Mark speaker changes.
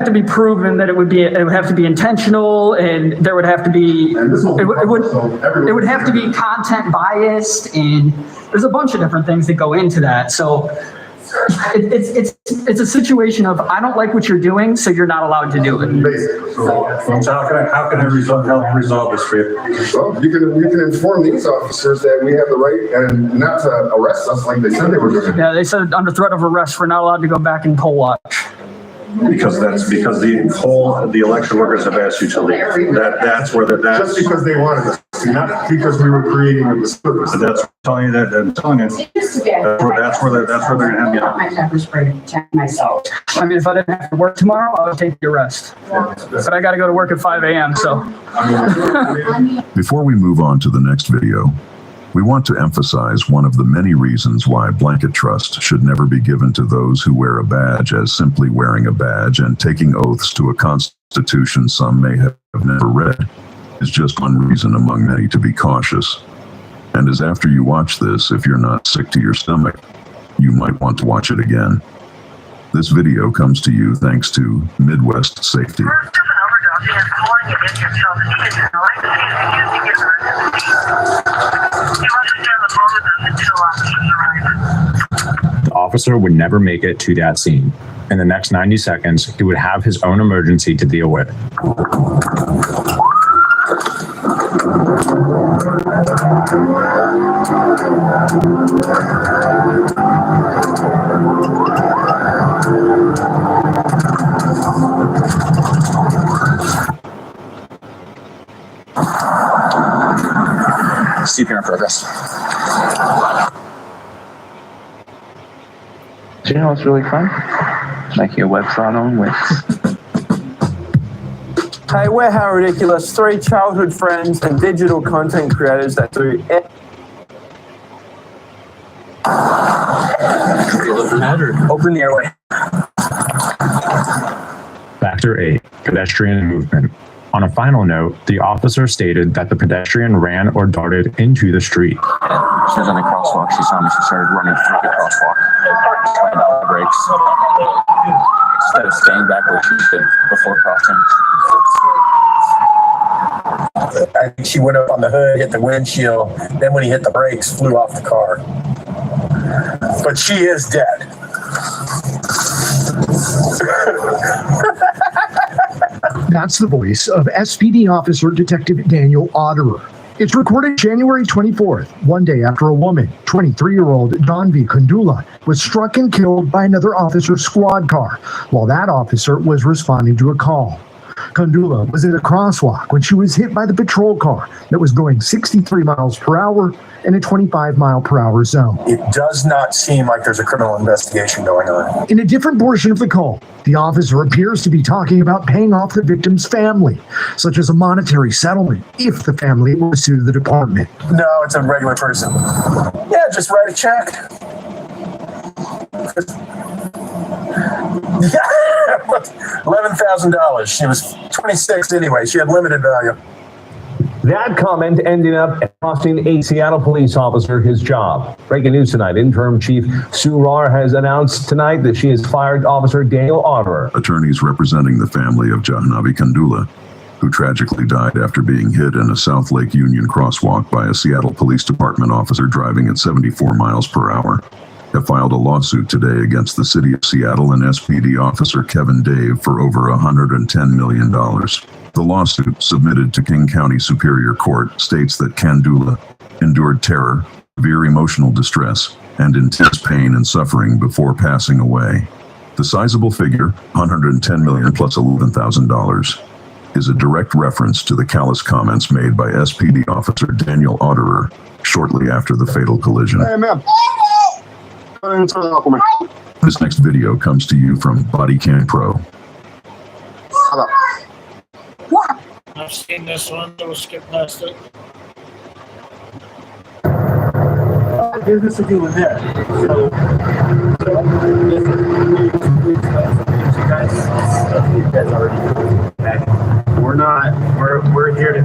Speaker 1: to be proven that it would have to be intentional, and there would have to be, it would have to be content biased, and there's a bunch of different things that go into that. So it's a situation of, I don't like what you're doing, so you're not allowed to do it.
Speaker 2: So how can I help resolve this for you?
Speaker 3: Well, you can inform these officers that we have the right and not to arrest us like they said they were going to.
Speaker 1: Yeah, they said under threat of arrest, we're not allowed to go back and poll watch.
Speaker 2: Because the election workers have asked you to leave. That's where
Speaker 3: just because they wanted us to, not because we were creating a disturbance.
Speaker 2: That's telling you that. I'm telling you. That's where they're going to have you.
Speaker 4: My pepper spray to protect myself.
Speaker 1: I mean, if I didn't have to work tomorrow, I would take the arrest. But I got to go to work at 5 a.m. So.
Speaker 5: Before we move on to the next video, we want to emphasize one of the many reasons why blanket trust should never be given to those who wear a badge, as simply wearing a badge and taking oaths to a constitution some may have never read is just one reason among many to be cautious. And as after you watch this, if you're not sick to your stomach, you might want to watch it again. This video comes to you thanks to Midwest Safety.
Speaker 6: The officer would never make it to that scene. In the next 90 seconds, he would have his own emergency to deal with.
Speaker 7: CPR in progress.
Speaker 8: Do you know what's really fun? Making a website on Wix.
Speaker 9: Hey, we're How Ridiculous, 3 childhood friends and digital content creators that do
Speaker 7: Open the airway.
Speaker 6: Factor 8, pedestrian movement. On a final note, the officer stated that the pedestrian ran or darted into the street.
Speaker 7: She was on the crosswalk. She saw me. She started running through the crosswalk. Slammed out the brakes. Instead of staying back where she stood before crossing.
Speaker 10: I think she went up on the hood, hit the windshield. Then when he hit the brakes, flew off the car. But she is dead.
Speaker 11: That's the voice of SPD officer Detective Daniel Otterer. It's recorded January 24th, one day after a woman, 23-year-old Donvi Kandula, was struck and killed by another officer's squad car while that officer was responding to a call. Kandula was in a crosswalk when she was hit by the patrol car that was going 63 miles per hour in a 25-mile-per-hour zone.
Speaker 10: It does not seem like there's a criminal investigation going on.
Speaker 11: In a different portion of the call, the officer appears to be talking about paying off the victim's family, such as a monetary settlement if the family were to sue the department.
Speaker 10: No, it's a regular person. Yeah, just write a check. $11,000. She was 26 anyway. She had limited value.
Speaker 12: That comment ended up costing a Seattle police officer his job. Breaking news tonight, Interim Chief Sue Rahr has announced tonight that she has fired Officer Daniel Otterer.
Speaker 5: Attorneys representing the family of Jahnavi Kandula, who tragically died after being hit in a South Lake Union crosswalk by a Seattle Police Department officer driving at 74 miles per hour, have filed a lawsuit today against the city of Seattle and SPD officer Kevin Dave for over $110 million. The lawsuit, submitted to King County Superior Court, states that Kandula endured terror, severe emotional distress, and intense pain and suffering before passing away. The sizable figure, $110 million plus $11,000, is a direct reference to the callous comments made by SPD officer Daniel Otterer shortly after the fatal collision.
Speaker 3: Hey, man.
Speaker 5: This next video comes to you from Bodycam Pro.
Speaker 13: I've seen this one, we'll skip past it.
Speaker 9: What business to do with that? We're here to